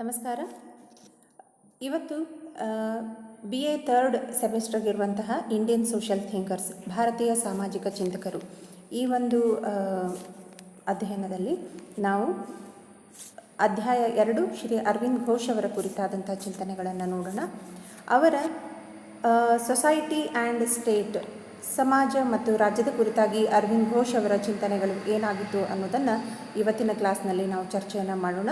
ನಮಸ್ಕಾರ. ಇವತ್ತು B A third ಸೆಮಿಸ್ಟರ್ಗಿರುವಂತಹ ಇಂಡಿಯನ್ ಸೋಷಿಯಲ್ ಥಿಂಕರ್ಸ್, ಭಾರತೀಯ ಸಾಮಾಜಿಕ ಚಿಂತಕರು, ಈ ಒಂದು ಅಧ್ಯಯನದಲ್ಲಿ ನಾವು ಅಧ್ಯಾಯ 2 ಶ್ರೀ ಅರವಿಂದ್ ಘೋಷ್ ಅವರ ಕುರಿತಾದಂಥ ಚಿಂತನೆಗಳನ್ನು ನೋಡೋಣ. ಅವರ ಸೊಸೈಟಿ ಆ್ಯಂಡ್ ಸ್ಟೇಟ್, ಸಮಾಜ ಮತ್ತು ರಾಜ್ಯದ ಕುರಿತಾಗಿ ಅರವಿಂದ್ ಘೋಷ್ ಅವರ ಚಿಂತನೆಗಳು ಏನಾಗಿತ್ತು ಅನ್ನೋದನ್ನು ಇವತ್ತಿನ ಕ್ಲಾಸ್ನಲ್ಲಿ ನಾವು ಚರ್ಚೆಯನ್ನು ಮಾಡೋಣ.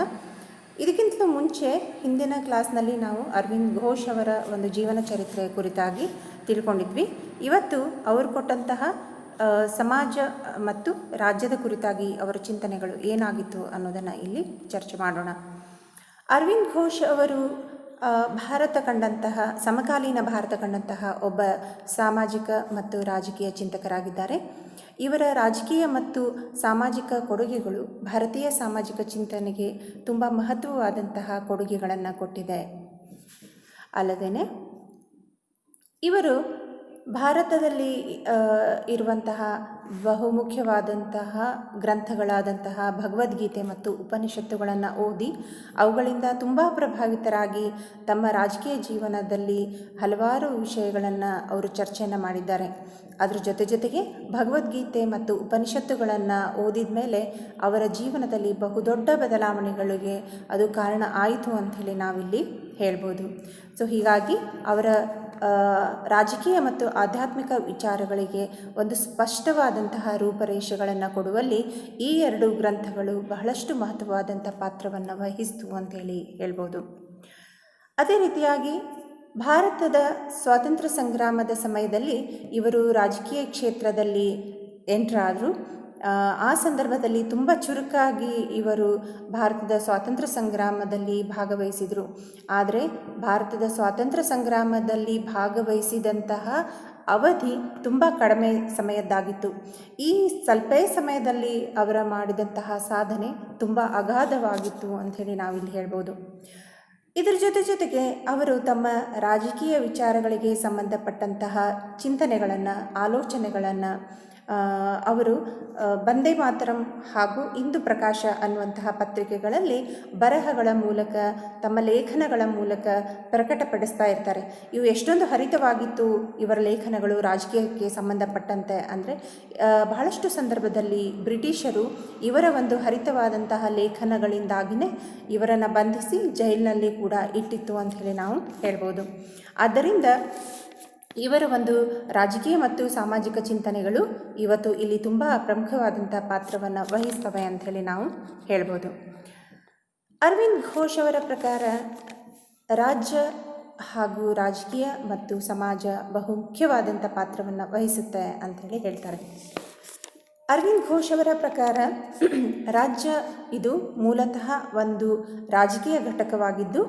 ಇದಕ್ಕಿಂತಲೂ ಮುಂಚೆ ಹಿಂದಿನ ಕ್ಲಾಸ್ನಲ್ಲಿ ನಾವು ಅರವಿಂದ್ ಘೋಷ್ ಅವರ ಒಂದು ಜೀವನ ಚರಿತ್ರೆ ಕುರಿತಾಗಿ ತಿಳ್ಕೊಂಡಿದ್ವಿ. ಇವತ್ತು ಅವರು ಕೊಟ್ಟಂತಹ ಸಮಾಜ ಮತ್ತು ರಾಜ್ಯದ ಕುರಿತಾಗಿ ಅವರ ಚಿಂತನೆಗಳು ಏನಾಗಿತ್ತು ಅನ್ನೋದನ್ನು ಇಲ್ಲಿ ಚರ್ಚೆ ಮಾಡೋಣ. ಅರವಿಂದ್ ಘೋಷ್ ಅವರು ಸಮಕಾಲೀನ ಭಾರತ ಕಂಡಂತಹ ಒಬ್ಬ ಸಾಮಾಜಿಕ ಮತ್ತು ರಾಜಕೀಯ ಚಿಂತಕರಾಗಿದ್ದಾರೆ. ಇವರ ರಾಜಕೀಯ ಮತ್ತು ಸಾಮಾಜಿಕ ಕೊಡುಗೆಗಳು ಭಾರತೀಯ ಸಾಮಾಜಿಕ ಚಿಂತನೆಗೆ ತುಂಬ ಮಹತ್ವವಾದಂತಹ ಕೊಡುಗೆಗಳನ್ನು ಕೊಟ್ಟಿದೆ. ಅಲ್ಲದೇ ಇವರು ಭಾರತದಲ್ಲಿ ಇರುವಂತಹ ಬಹುಮುಖ್ಯವಾದಂತಹ ಗ್ರಂಥಗಳಾದಂತಹ ಭಗವದ್ಗೀತೆ ಮತ್ತು ಉಪನಿಷತ್ತುಗಳನ್ನು ಓದಿ ಅವುಗಳಿಂದ ತುಂಬ ಪ್ರಭಾವಿತರಾಗಿ ತಮ್ಮ ರಾಜಕೀಯ ಜೀವನದಲ್ಲಿ ಹಲವಾರು ವಿಷಯಗಳನ್ನು ಅವರು ಚರ್ಚೆಯನ್ನು ಮಾಡಿದ್ದಾರೆ. ಅದರ ಜೊತೆಗೆ ಭಗವದ್ಗೀತೆ ಮತ್ತು ಉಪನಿಷತ್ತುಗಳನ್ನು ಓದಿದ ಮೇಲೆ ಅವರ ಜೀವನದಲ್ಲಿ ಬಹುದೊಡ್ಡ ಬದಲಾವಣೆಗಳಿಗೆ ಅದು ಕಾರಣ ಆಯಿತು ಅಂಥೇಳಿ ನಾವಿಲ್ಲಿ ಹೇಳ್ಬೋದು. ಸೊ ಹೀಗಾಗಿ ಅವರ ರಾಜಕೀಯ ಮತ್ತು ಆಧ್ಯಾತ್ಮಿಕ ವಿಚಾರಗಳಿಗೆ ಒಂದು ಸ್ಪಷ್ಟವಾದಂತಹ ರೂಪರೇಷೆಗಳನ್ನು ಕೊಡುವಲ್ಲಿ ಈ 2 ಗ್ರಂಥಗಳು ಬಹಳಷ್ಟು ಮಹತ್ವವಾದಂಥ ಪಾತ್ರವನ್ನು ವಹಿಸಿತು ಅಂತೇಳಿ ಹೇಳ್ಬೋದು. ಅದೇ ರೀತಿಯಾಗಿ ಭಾರತದ ಸ್ವಾತಂತ್ರ್ಯ ಸಂಗ್ರಾಮದ ಸಮಯದಲ್ಲಿ ಇವರು ರಾಜಕೀಯ ಕ್ಷೇತ್ರದಲ್ಲಿ ಎಂಟ್ರಾದರು. ಆ ಸಂದರ್ಭದಲ್ಲಿ ತುಂಬ ಚುರುಕಾಗಿ ಇವರು ಭಾರತದ ಸ್ವಾತಂತ್ರ್ಯ ಸಂಗ್ರಾಮದಲ್ಲಿ ಭಾಗವಹಿಸಿದರು. ಆದರೆ ಭಾರತದ ಸ್ವಾತಂತ್ರ್ಯ ಸಂಗ್ರಾಮದಲ್ಲಿ ಭಾಗವಹಿಸಿದಂತಹ ಅವಧಿ ತುಂಬ ಕಡಿಮೆ ಸಮಯದ್ದಾಗಿತ್ತು. ಈ ಸ್ವಲ್ಪ ಸಮಯದಲ್ಲಿ ಅವರ ಮಾಡಿದಂತಹ ಸಾಧನೆ ತುಂಬ ಅಗಾಧವಾಗಿತ್ತು ಅಂಥೇಳಿ ನಾವಿಲ್ಲಿ ಹೇಳ್ಬೋದು. ಇದರ ಜೊತೆಗೆ ಅವರು ತಮ್ಮ ರಾಜಕೀಯ ವಿಚಾರಗಳಿಗೆ ಸಂಬಂಧಪಟ್ಟಂತಹ ಚಿಂತನೆಗಳನ್ನು, ಆಲೋಚನೆಗಳನ್ನು ಅವರು ವಂದೇ ಮಾತರಂ ಹಾಗೂ ಇಂದು ಪ್ರಕಾಶ ಅನ್ನುವಂತಹ ಪತ್ರಿಕೆಗಳಲ್ಲಿ ಬರಹಗಳ ಮೂಲಕ, ತಮ್ಮ ಲೇಖನಗಳ ಮೂಲಕ ಪ್ರಕಟಪಡಿಸ್ತಾ ಇರ್ತಾರೆ. ಇವು ಎಷ್ಟೊಂದು ಹರಿತವಾಗಿತ್ತು ಇವರ ಲೇಖನಗಳು ರಾಜಕೀಯಕ್ಕೆ ಸಂಬಂಧಪಟ್ಟಂತೆ ಅಂದರೆ ಬಹಳಷ್ಟು ಸಂದರ್ಭದಲ್ಲಿ ಬ್ರಿಟಿಷರು ಇವರ ಒಂದು ಹರಿತವಾದಂತಹ ಲೇಖನಗಳಿಂದಾಗಿಯೇ ಇವರನ್ನು ಬಂಧಿಸಿ ಜೈಲಿನಲ್ಲಿ ಕೂಡ ಇಟ್ಟಿತ್ತು ಅಂತ ಹೇಳಿ ನಾವು ಹೇಳ್ಬೋದು. ಆದ್ದರಿಂದ ಇವರ ಒಂದು ರಾಜಕೀಯ ಮತ್ತು ಸಾಮಾಜಿಕ ಚಿಂತನೆಗಳು ಇವತ್ತು ಇಲ್ಲಿ ತುಂಬ ಪ್ರಮುಖವಾದಂಥ ಪಾತ್ರವನ್ನು ವಹಿಸ್ತವೆ ಅಂಥೇಳಿ ನಾವು ಹೇಳ್ಬೋದು. ಅರವಿಂದ್ ಘೋಷ್ ಅವರ ಪ್ರಕಾರ ರಾಜ್ಯ ಹಾಗೂ ರಾಜಕೀಯ ಮತ್ತು ಸಮಾಜ ಬಹುಮುಖ್ಯವಾದಂಥ ಪಾತ್ರವನ್ನು ವಹಿಸುತ್ತೆ ಅಂಥೇಳಿ ಹೇಳ್ತಾರೆ. ಅರವಿಂದ್ ಘೋಷ್ ಅವರ ಪ್ರಕಾರ ರಾಜ್ಯ ಇದು ಮೂಲತಃ ಒಂದು ರಾಜಕೀಯ ಘಟಕವಾಗಿದ್ದು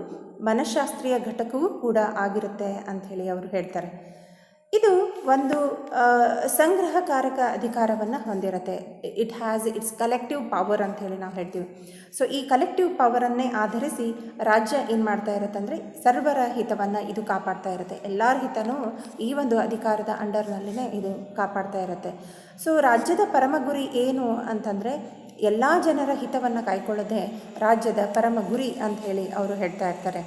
ಮನಃಶಾಸ್ತ್ರೀಯ ಘಟಕವೂ ಕೂಡ ಆಗಿರುತ್ತೆ ಅಂಥೇಳಿ ಅವರು ಹೇಳ್ತಾರೆ. ಇದು ಒಂದು ಸಂಗ್ರಹಕಾರಕ ಅಧಿಕಾರವನ್ನು ಹೊಂದಿರುತ್ತೆ. It has its collective power ಅಂಥೇಳಿ ನಾವು ಹೇಳ್ತೀವಿ. ಸೊ ಈ ಕಲೆಕ್ಟಿವ್ ಪವರನ್ನೇ ಆಧರಿಸಿ ರಾಜ್ಯ ಏನು ಮಾಡ್ತಾ ಇರುತ್ತೆ ಅಂದರೆ ಸರ್ವರ ಹಿತವನ್ನು ಇದು ಕಾಪಾಡ್ತಾ ಇರುತ್ತೆ. ಎಲ್ಲರ ಹಿತನೂ ಈ ಒಂದು ಅಧಿಕಾರದ ಅಂಡರ್ನಲ್ಲಿನೇ ಇದು ಕಾಪಾಡ್ತಾ ಇರುತ್ತೆ. ಸೊ ರಾಜ್ಯದ ಪರಮ ಗುರಿ ಏನು ಅಂತಂದರೆ ಎಲ್ಲ ಜನರ ಹಿತವನ್ನು ಕಾಯ್ಕೊಳ್ಳೋದೇ ರಾಜ್ಯದ ಪರಮ ಗುರಿ ಅಂಥೇಳಿ ಅವರು ಹೇಳ್ತಾ ಇರ್ತಾರೆ.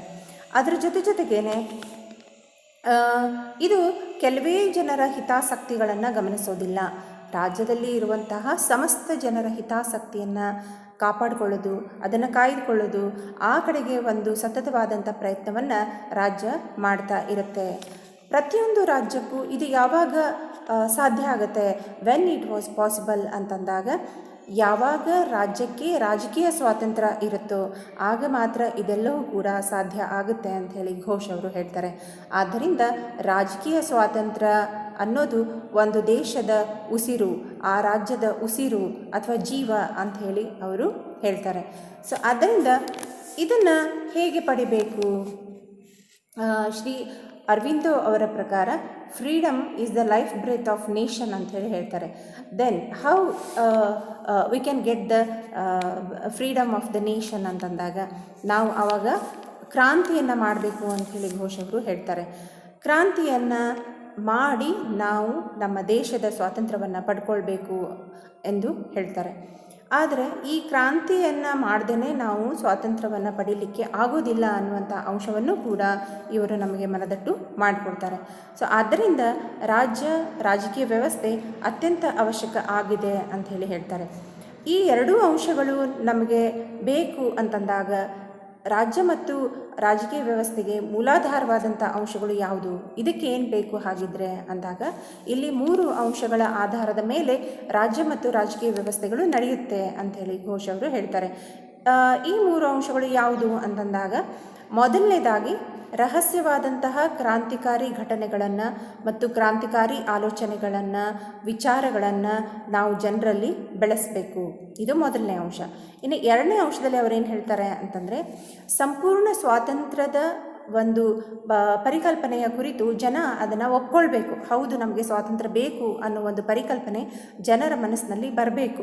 ಅದರ ಜೊತೆಗೇನೆ ಇದು ಕೆಲವೇ ಜನರ ಹಿತಾಸಕ್ತಿಗಳನ್ನು ಗಮನಿಸೋದಿಲ್ಲ. ರಾಜ್ಯದಲ್ಲಿ ಇರುವಂತಹ ಸಮಸ್ತ ಜನರ ಹಿತಾಸಕ್ತಿಯನ್ನು ಕಾಪಾಡಿಕೊಳ್ಳೋದು, ಅದನ್ನು ಕಾಯ್ದುಕೊಳ್ಳೋದು, ಆ ಕಡೆಗೆ ಒಂದು ಸತತವಾದಂಥ ಪ್ರಯತ್ನವನ್ನು ರಾಜ್ಯ ಮಾಡ್ತಾ ಇರುತ್ತೆ. ಪ್ರತಿಯೊಂದು ರಾಜ್ಯಕ್ಕೂ ಇದು ಯಾವಾಗ ಸಾಧ್ಯ ಆಗುತ್ತೆ, ವೆನ್ ಇಟ್ ವಾಸ್ ಪಾಸಿಬಲ್ ಅಂತಂದಾಗ ಯಾವಾಗ ರಾಜ್ಯಕ್ಕೆ ರಾಜಕೀಯ ಸ್ವಾತಂತ್ರ್ಯ ಇರುತ್ತೋ ಆಗ ಮಾತ್ರ ಇದೆಲ್ಲವೂ ಕೂಡ ಸಾಧ್ಯ ಆಗುತ್ತೆ ಅಂಥೇಳಿ ಘೋಷ್ ಅವರು ಹೇಳ್ತಾರೆ. ಆದ್ದರಿಂದ ರಾಜಕೀಯ ಸ್ವಾತಂತ್ರ್ಯ ಅನ್ನೋದು ಒಂದು ದೇಶದ ಉಸಿರು, ಆ ರಾಜ್ಯದ ಉಸಿರು ಅಥವಾ ಜೀವ ಅಂಥೇಳಿ ಅವರು ಹೇಳ್ತಾರೆ. ಸೊ ಆದ್ದರಿಂದ ಇದನ್ನು ಹೇಗೆ ಪಡಿಬೇಕು? ಶ್ರೀ ಅರವಿಂದೋ ಅವರ ಪ್ರಕಾರ freedom is the life breath of nation ಅಂಥೇಳಿ ಹೇಳ್ತಾರೆ. Then how we can get the freedom of the nation ಅಂತಂದಾಗ ನಾವು ಆವಾಗ ಕ್ರಾಂತಿಯನ್ನು ಮಾಡಬೇಕು ಅಂಥೇಳಿ ಘೋಷ್ ಅವರು ಹೇಳ್ತಾರೆ. ಕ್ರಾಂತಿಯನ್ನು ಮಾಡಿ ನಾವು ನಮ್ಮ ದೇಶದ ಸ್ವಾತಂತ್ರ್ಯವನ್ನು ಪಡ್ಕೊಳ್ಬೇಕು ಎಂದು ಹೇಳ್ತಾರೆ. ಆದರೆ ಈ ಕ್ರಾಂತಿಯನ್ನು ಮಾಡ್ದೇ ನಾವು ಸ್ವಾತಂತ್ರ್ಯವನ್ನು ಪಡೀಲಿಕ್ಕೆ ಆಗೋದಿಲ್ಲ ಅನ್ನುವಂಥ ಅಂಶವನ್ನು ಕೂಡ ಇವರು ನಮಗೆ ಮನದಟ್ಟು ಮಾಡಿಕೊಡ್ತಾರೆ. ಸೊ ಆದ್ದರಿಂದ ರಾಜಕೀಯ ವ್ಯವಸ್ಥೆ ಅತ್ಯಂತ ಅವಶ್ಯಕ ಆಗಿದೆ ಅಂತ ಹೇಳ್ತಾರೆ. ಈ ಎರಡೂ ಅಂಶಗಳು ನಮಗೆ ಬೇಕು ಅಂತಂದಾಗ ರಾಜ್ಯ ಮತ್ತು ರಾಜಕೀಯ ವ್ಯವಸ್ಥೆಗೆ ಮೂಲಾಧಾರವಾದಂಥ ಅಂಶಗಳು ಯಾವುದು, ಇದಕ್ಕೆ ಏನು ಬೇಕು ಹಾಗಿದ್ರೆ ಅಂದಾಗ ಇಲ್ಲಿ 3 ಅಂಶಗಳ ಆಧಾರದ ಮೇಲೆ ರಾಜ್ಯ ಮತ್ತು ರಾಜಕೀಯ ವ್ಯವಸ್ಥೆಗಳು ನಡೆಯುತ್ತೆ ಅಂಥೇಳಿ ಘೋಷ್ ಅವರು ಹೇಳ್ತಾರೆ. ಈ 3 ಅಂಶಗಳು ಯಾವುದು ಅಂತಂದಾಗ ಮೊದಲನೇದಾಗಿ ರಹಸ್ಯವಾದಂತಹ ಕ್ರಾಂತಿಕಾರಿ ಘಟನೆಗಳನ್ನು ಮತ್ತು ಕ್ರಾಂತಿಕಾರಿ ಆಲೋಚನೆಗಳನ್ನು, ವಿಚಾರಗಳನ್ನು ನಾವು ಜನರಲ್ಲಿ ಬೆಳೆಸಬೇಕು. ಇದು ಮೊದಲನೇ ಅಂಶ. ಇನ್ನು ಎರಡನೇ ಅಂಶದಲ್ಲಿ ಅವರೇನು ಹೇಳ್ತಾರೆ ಅಂತಂದರೆ, ಸಂಪೂರ್ಣ ಸ್ವಾತಂತ್ರ್ಯದ ಒಂದು ಪರಿಕಲ್ಪನೆಯ ಕುರಿತು ಜನ ಅದನ್ನು ಒಪ್ಕೊಳ್ಬೇಕು. ಹೌದು, ನಮಗೆ ಸ್ವಾತಂತ್ರ್ಯ ಬೇಕು ಅನ್ನೋ ಒಂದು ಪರಿಕಲ್ಪನೆ ಜನರ ಮನಸ್ಸಿನಲ್ಲಿ ಬರಬೇಕು.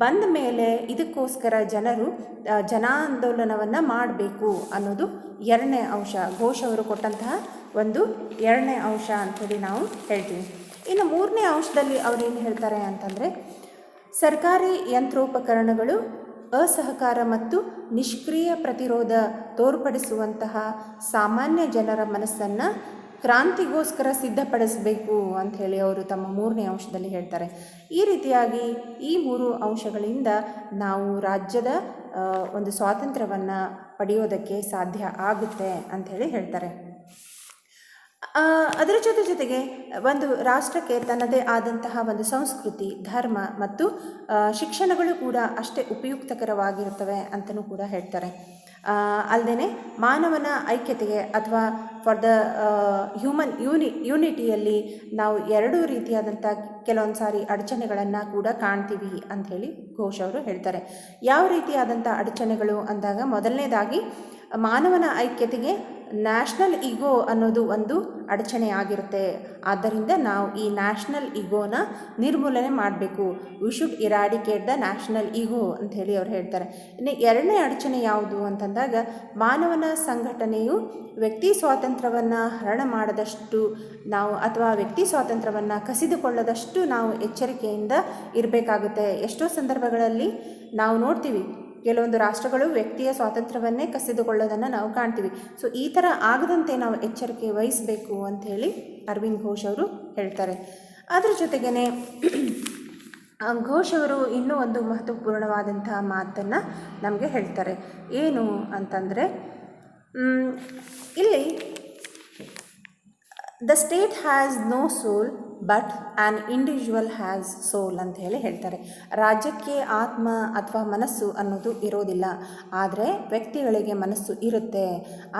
ಬಂದ ಮೇಲೆ ಇದಕ್ಕೋಸ್ಕರ ಜನರು ಜನಾಂದೋಲನವನ್ನು ಮಾಡಬೇಕು ಅನ್ನೋದು ಎರಡನೇ ಅಂಶ, ಘೋಷ್ ಅವರು ಕೊಟ್ಟಂತಹ ಒಂದು ಎರಡನೇ ಅಂಶ ಅಂಥೇಳಿ ನಾವು ಹೇಳ್ತೀವಿ. ಇನ್ನು ಮೂರನೇ ಅಂಶದಲ್ಲಿ ಅವರೇನು ಹೇಳ್ತಾರೆ ಅಂತಂದರೆ, ಸರ್ಕಾರಿ ಯಂತ್ರೋಪಕರಣಗಳು ಅಸಹಕಾರ ಮತ್ತು ನಿಷ್ಕ್ರಿಯ ಪ್ರತಿರೋಧ ತೋರ್ಪಡಿಸುವಂತಹ ಸಾಮಾನ್ಯ ಜನರ ಮನಸ್ಸನ್ನು ಕ್ರಾಂತಿಗೋಸ್ಕರ ಸಿದ್ಧಪಡಿಸಬೇಕು ಅಂಥೇಳಿ ಅವರು ತಮ್ಮ ಮೂರನೇ ಅಂಶದಲ್ಲಿ ಹೇಳ್ತಾರೆ. ಈ ರೀತಿಯಾಗಿ ಈ 3 ಅಂಶಗಳಿಂದ ನಾವು ರಾಜ್ಯದ ಒಂದು ಸ್ವಾತಂತ್ರ್ಯವನ್ನು ಪಡೆಯೋದಕ್ಕೆ ಸಾಧ್ಯ ಆಗುತ್ತೆ ಅಂಥೇಳಿ ಹೇಳ್ತಾರೆ. ಅದರ ಜೊತೆಗೆ ಒಂದು ರಾಷ್ಟ್ರಕ್ಕೆ ತನ್ನದೇ ಆದಂತಹ ಒಂದು ಸಂಸ್ಕೃತಿ, ಧರ್ಮ ಮತ್ತು ಶಿಕ್ಷಣಗಳು ಕೂಡ ಅಷ್ಟೇ ಉಪಯುಕ್ತಕರವಾಗಿರುತ್ತವೆ ಅಂತಲೂ ಕೂಡ ಹೇಳ್ತಾರೆ. ಅಲ್ಲದೆ ಮಾನವನ ಐಕ್ಯತೆಗೆ ಅಥವಾ ಫಾರ್ ದ ಹ್ಯೂಮನ್ ಯೂನಿಟಿಯಲ್ಲಿ ನಾವು 2 ರೀತಿಯಾದಂಥ ಕೆಲವೊಂದು ಸಾರಿ ಅಡಚಣೆಗಳನ್ನು ಕೂಡ ಕಾಣ್ತೀವಿ ಅಂಥೇಳಿ ಘೋಷ್ ಅವರು ಹೇಳ್ತಾರೆ. ಯಾವ ರೀತಿಯಾದಂಥ ಅಡಚಣೆಗಳು ಅಂದಾಗ, ಮೊದಲನೇದಾಗಿ ಮಾನವನ ಐಕ್ಯತೆಗೆ ನ್ಯಾಷನಲ್ ಈಗೋ ಅನ್ನೋದು ಒಂದು ಅಡಚಣೆ ಆಗಿರುತ್ತೆ. ಆದ್ದರಿಂದ ನಾವು ಈ ನ್ಯಾಷನಲ್ ಈಗೋನ ನಿರ್ಮೂಲನೆ ಮಾಡಬೇಕು. We should eradicate the national ego ಅಂಥೇಳಿ ಅವ್ರು ಹೇಳ್ತಾರೆ. ಇನ್ನು ಎರಡನೇ ಅಡಚಣೆ ಯಾವುದು ಅಂತಂದಾಗ, ಮಾನವನ ಸಂಘಟನೆಯು ವ್ಯಕ್ತಿ ಸ್ವಾತಂತ್ರ್ಯವನ್ನು ಹರಣ ಮಾಡದಷ್ಟು ನಾವು ಅಥವಾ ವ್ಯಕ್ತಿ ಸ್ವಾತಂತ್ರ್ಯವನ್ನು ಕಸಿದುಕೊಳ್ಳದಷ್ಟು ನಾವು ಎಚ್ಚರಿಕೆಯಿಂದ ಇರಬೇಕಾಗುತ್ತೆ. ಎಷ್ಟೋ ಸಂದರ್ಭಗಳಲ್ಲಿ ನಾವು ನೋಡ್ತೀವಿ, ಕೆಲವೊಂದು ರಾಷ್ಟ್ರಗಳು ವ್ಯಕ್ತಿಯ ಸ್ವಾತಂತ್ರ್ಯವನ್ನೇ ಕಸಿದುಕೊಳ್ಳೋದನ್ನು ನಾವು ಕಾಣ್ತೀವಿ. ಸೊ ಈ ಥರ ಆಗದಂತೆ ನಾವು ಎಚ್ಚರಿಕೆ ವಹಿಸಬೇಕು ಅಂಥೇಳಿ ಅರವಿಂದ್ ಘೋಷ್ ಅವರು ಹೇಳ್ತಾರೆ. ಅದರ ಜೊತೆಗೇ ಘೋಷ್ ಅವರು ಇನ್ನೂ ಒಂದು ಮಹತ್ವಪೂರ್ಣವಾದಂತಹ ಮಾತನ್ನು ನಮಗೆ ಹೇಳ್ತಾರೆ. ಏನು ಅಂತಂದರೆ, ಇಲ್ಲಿ the state has no soul but an individual has soul ಅಂತ ಹೇಳ್ತಾರೆ. ರಾಜ್ಯಕ್ಕೆ ಆತ್ಮ ಅಥವಾ ಮನಸ್ಸು ಅನ್ನೋದು ಇರೋದಿಲ್ಲ, ಆದರೆ ವ್ಯಕ್ತಿಗಳಿಗೆ ಮನಸ್ಸು ಇರುತ್ತೆ.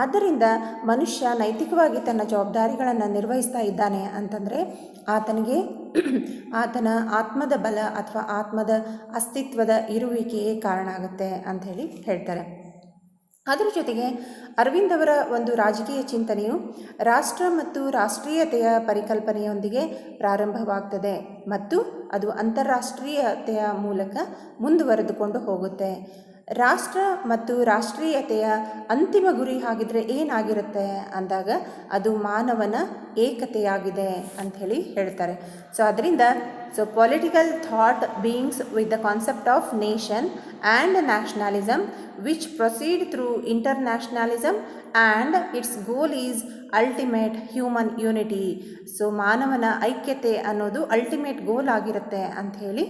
ಆದ್ದರಿಂದ ಮನುಷ್ಯ ನೈತಿಕವಾಗಿ ತನ್ನ ಜವಾಬ್ದಾರಿಗಳನ್ನು ನಿರ್ವಹಿಸ್ತಾ ಇದ್ದಾನೆ ಅಂತಂದರೆ ಆತನಿಗೆ ಆತನ ಆತ್ಮದ ಬಲ ಅಥವಾ ಆತ್ಮದ ಅಸ್ತಿತ್ವದ ಇರುವಿಕೆಯೇ ಕಾರಣ ಆಗುತ್ತೆ ಅಂಥೇಳಿ ಹೇಳ್ತಾರೆ. ಅದರ ಜೊತೆಗೆ ಅರವಿಂದ್ ಅವರ ಒಂದು ರಾಜಕೀಯ ಚಿಂತನೆಯು ರಾಷ್ಟ್ರ ಮತ್ತು ರಾಷ್ಟ್ರೀಯತೆಯ ಪರಿಕಲ್ಪನೆಯೊಂದಿಗೆ ಪ್ರಾರಂಭವಾಗ್ತದೆ ಮತ್ತು ಅದು ಅಂತಾರಾಷ್ಟ್ರೀಯತೆಯ ಮೂಲಕ ಮುಂದುವರೆದುಕೊಂಡು ಹೋಗುತ್ತೆ. ರಾಷ್ಟ್ರ ಮತ್ತು ರಾಷ್ಟ್ರೀಯತೆಯ ಅಂತಿಮ ಗುರಿ ಹಾಗಿದ್ರೆ ಏನಾಗಿರುತ್ತೆ ಅಂದಾಗ ಅದು ಮಾನವನ ಏಕತೆಯಾಗಿದೆ ಅಂಥೇಳಿ ಹೇಳ್ತಾರೆ. ಸೊ ಅದರಿಂದ political thought beings with the concept of nation and nationalism which proceed through internationalism and its goal is ultimate human unity. So ಮಾನವನ ಐಕ್ಯತೆ ಅನ್ನೋದು ಅಲ್ಟಿಮೇಟ್ ಗೋಲ್ ಆಗಿರುತ್ತೆ ಅಂಥೇಳಿ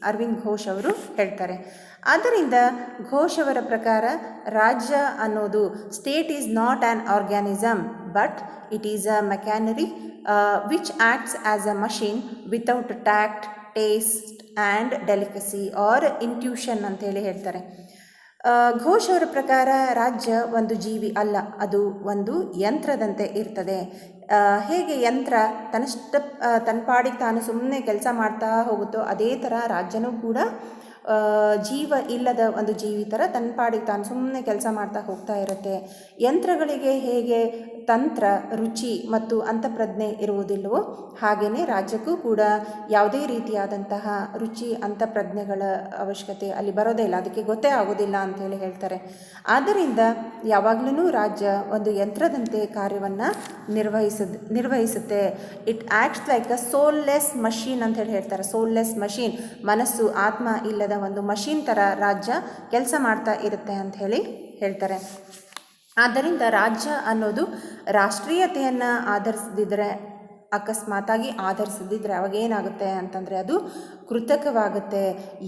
ಅರವಿಂದ್ ಘೋಷ್ ಅವರು ಹೇಳ್ತಾರೆ. ಆದ್ದರಿಂದ ಘೋಷ್ ಅವರ ಪ್ರಕಾರ ರಾಜ್ಯ ಅನ್ನೋದು state is not an organism but it is a machinery which acts as a machine without tact, taste and delicacy or intuition ಅಂತೇಳಿ ಹೇಳ್ತಾರೆ. ಘೋಷ್ ಅವರ ಪ್ರಕಾರ ರಾಜ್ಯ ಒಂದು ಜೀವಿ ಅಲ್ಲ, ಅದು ಒಂದು ಯಂತ್ರದಂತೆ ಇರ್ತದೆ. ಹೇಗೆ ಯಂತ್ರ ತನ್ನ ಪಾಡಿಗೆ ತಾನು ಸುಮ್ಮನೆ ಕೆಲಸ ಮಾಡ್ತಾ ಹೋಗುತ್ತೋ ಅದೇ ಥರ ರಾಜ್ಯನೂ ಕೂಡ ಜೀವ ಇಲ್ಲದ ಒಂದು ಜೀವಿ ಥರ ತನ್ನ ಪಾಡಿಗೆ ತಾನು ಸುಮ್ಮನೆ ಕೆಲಸ ಮಾಡ್ತಾ ಹೋಗ್ತಾ ಇರುತ್ತೆ. ಯಂತ್ರಗಳಿಗೆ ಹೇಗೆ ತಂತ್ರ, ರುಚಿ ಮತ್ತು ಅಂತಃಪ್ರಜ್ಞೆ ಇರುವುದಿಲ್ಲವೋ ಹಾಗೆಯೇ ರಾಜ್ಯಕ್ಕೂ ಕೂಡ ಯಾವುದೇ ರೀತಿಯಾದಂತಹ ರುಚಿ ಅಂತಃಪ್ರಜ್ಞೆಗಳ ಅವಶ್ಯಕತೆ ಅಲ್ಲಿ ಬರೋದೇ ಇಲ್ಲ, ಅದಕ್ಕೆ ಗೊತ್ತೇ ಆಗೋದಿಲ್ಲ ಅಂಥೇಳಿ ಹೇಳ್ತಾರೆ. ಆದ್ದರಿಂದ ಯಾವಾಗಲೂ ರಾಜ್ಯ ಒಂದು ಯಂತ್ರದಂತೆ ಕಾರ್ಯವನ್ನು ನಿರ್ವಹಿಸುತ್ತೆ. It acts like a soulless machine ಅಂತ ಹೇಳ್ತಾರೆ. ಸೋಲ್ಲೆಸ್ ಮಷೀನ್, ಮನಸ್ಸು, ಆತ್ಮ ಇಲ್ಲದ ಒಂದು ಮಷೀನ್ ಥರ ರಾಜ್ಯ ಕೆಲಸ ಮಾಡ್ತಾ ಇರುತ್ತೆ ಅಂತ ಹೇಳಿ ಹೇಳ್ತಾರೆ. ಆದ್ದರಿಂದ ರಾಜ್ಯ ಅನ್ನೋದು ರಾಷ್ಟ್ರೀಯತೆಯನ್ನು ಆಧರಿಸದಿದ್ದರೆ, ಅಕಸ್ಮಾತಾಗಿ ಆಧರಿಸದಿದ್ದರೆ ಅವಾಗೇನಾಗುತ್ತೆ ಅಂತಂದರೆ ಅದು ಕೃತಕವಾಗುತ್ತೆ,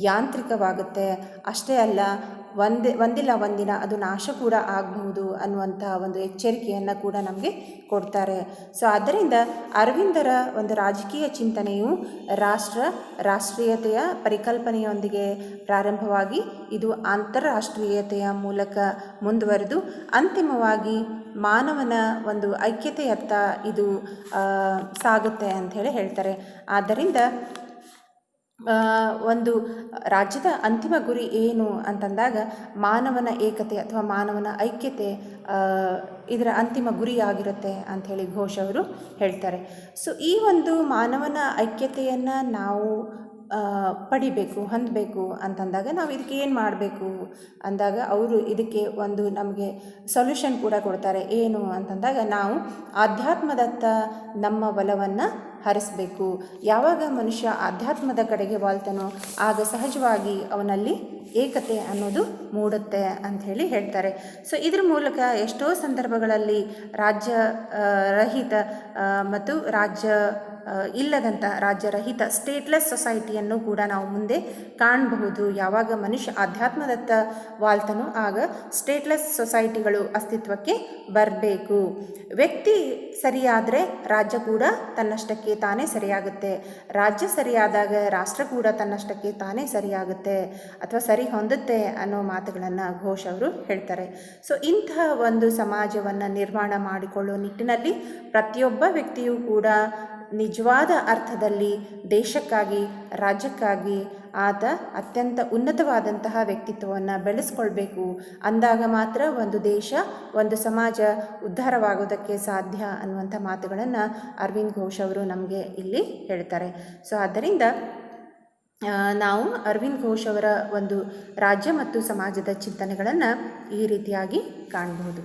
ಯಾಂತ್ರಿಕವಾಗುತ್ತೆ. ಅಷ್ಟೇ ಅಲ್ಲ, ಒಂದಿಲ್ಲ ಒಂದಿನ ಅದು ನಾಶ ಕೂಡ ಆಗಬಹುದು ಅನ್ನುವಂಥ ಒಂದು ಎಚ್ಚರಿಕೆಯನ್ನು ಕೂಡ ನಮಗೆ ಕೊಡ್ತಾರೆ. ಸೊ ಆದ್ದರಿಂದ ಅರವಿಂದರ ಒಂದು ರಾಜಕೀಯ ಚಿಂತನೆಯು ರಾಷ್ಟ್ರೀಯತೆಯ ಪರಿಕಲ್ಪನೆಯೊಂದಿಗೆ ಪ್ರಾರಂಭವಾಗಿ ಇದು ಅಂತಾರಾಷ್ಟ್ರೀಯತೆಯ ಮೂಲಕ ಮುಂದುವರೆದು ಅಂತಿಮವಾಗಿ ಮಾನವನ ಒಂದು ಐಕ್ಯತೆಯತ್ತ ಇದು ಸಾಗುತ್ತೆ ಅಂಥೇಳಿ ಹೇಳ್ತಾರೆ. ಆದ್ದರಿಂದ ಒಂದು ರಾಜ್ಯದ ಅಂತಿಮ ಗುರಿ ಏನು ಅಂತಂದಾಗ ಮಾನವನ ಏಕತೆ ಅಥವಾ ಮಾನವನ ಐಕ್ಯತೆ ಇದರ ಅಂತಿಮ ಗುರಿಯಾಗಿರುತ್ತೆ ಅಂಥೇಳಿ ಘೋಷ್ ಅವರು ಹೇಳ್ತಾರೆ. ಸೊ ಈ ಒಂದು ಮಾನವನ ಐಕ್ಯತೆಯನ್ನು ನಾವು ಹೊಂದಬೇಕು ಅಂತಂದಾಗ ನಾವು ಇದಕ್ಕೆ ಏನು ಮಾಡಬೇಕು ಅಂದಾಗ ಅವರು ಇದಕ್ಕೆ ಒಂದು ನಮಗೆ ಸೊಲ್ಯೂಷನ್ ಕೂಡ ಕೊಡ್ತಾರೆ. ಏನು ಅಂತಂದಾಗ ನಾವು ಆಧ್ಯಾತ್ಮದತ್ತ ನಮ್ಮ ಒಲವನ್ನು ಹರಿಸಬೇಕು. ಯಾವಾಗ ಮನುಷ್ಯ ಆಧ್ಯಾತ್ಮದ ಕಡೆಗೆ ವಾಲ್ತಾನೋ ಆಗ ಸಹಜವಾಗಿ ಅವನಲ್ಲಿ ಏಕತೆ ಅನ್ನೋದು ಮೂಡುತ್ತೆ ಅಂಥೇಳಿ ಹೇಳ್ತಾರೆ. ಸೊ ಇದ್ರ ಮೂಲಕ ಎಷ್ಟೋ ಸಂದರ್ಭಗಳಲ್ಲಿ ರಾಜ್ಯ ರಹಿತ ಮತ್ತು ರಾಜ್ಯರಹಿತ ಸ್ಟೇಟ್ಲೆಸ್ ಸೊಸೈಟಿಯನ್ನು ಕೂಡ ನಾವು ಮುಂದೆ ಕಾಣಬಹುದು. ಯಾವಾಗ ಮನುಷ್ಯ ಆಧ್ಯಾತ್ಮದತ್ತ ವಾಲ್ತಾನೋ ಆಗ ಸ್ಟೇಟ್ಲೆಸ್ ಸೊಸೈಟಿಗಳು ಅಸ್ತಿತ್ವಕ್ಕೆ ಬರಬೇಕು. ವ್ಯಕ್ತಿ ಸರಿಯಾದರೆ ರಾಜ್ಯ ಕೂಡ ತನ್ನಷ್ಟಕ್ಕೆ ತಾನೇ ಸರಿಯಾಗುತ್ತೆ, ರಾಜ್ಯ ಸರಿಯಾದಾಗ ರಾಷ್ಟ್ರ ಕೂಡ ತನ್ನಷ್ಟಕ್ಕೆ ತಾನೇ ಸರಿಯಾಗುತ್ತೆ ಅಥವಾ ಸರಿ ಹೊಂದುತ್ತೆ ಅನ್ನೋ ಮಾತುಗಳನ್ನು ಘೋಷ್ ಅವರು ಹೇಳ್ತಾರೆ. ಸೊ ಇಂತಹ ಒಂದು ಸಮಾಜವನ್ನು ನಿರ್ಮಾಣ ಮಾಡಿಕೊಳ್ಳುವ ನಿಟ್ಟಿನಲ್ಲಿ ಪ್ರತಿಯೊಬ್ಬ ವ್ಯಕ್ತಿಯೂ ಕೂಡ ನಿಜವಾದ ಅರ್ಥದಲ್ಲಿ ದೇಶಕ್ಕಾಗಿ, ರಾಜ್ಯಕ್ಕಾಗಿ ಆತ ಅತ್ಯಂತ ಉನ್ನತವಾದಂತಹ ವ್ಯಕ್ತಿತ್ವವನ್ನು ಬೆಳೆಸ್ಕೊಳ್ಬೇಕು. ಅಂದಾಗ ಮಾತ್ರ ಒಂದು ದೇಶ, ಒಂದು ಸಮಾಜ ಉದ್ಧಾರವಾಗೋದಕ್ಕೆ ಸಾಧ್ಯ ಅನ್ನುವಂಥ ಮಾತುಗಳನ್ನು ಅರವಿಂದ್ ಘೋಷ್ ಅವರು ನಮಗೆ ಇಲ್ಲಿ ಹೇಳ್ತಾರೆ. ಸೊ ಆದ್ದರಿಂದ ನಾವು ಅರವಿಂದ್ ಘೋಷ್ ಅವರ ಒಂದು ರಾಜ್ಯ ಮತ್ತು ಸಮಾಜದ ಚಿಂತನೆಗಳನ್ನು ಈ ರೀತಿಯಾಗಿ ಕಾಣಬಹುದು.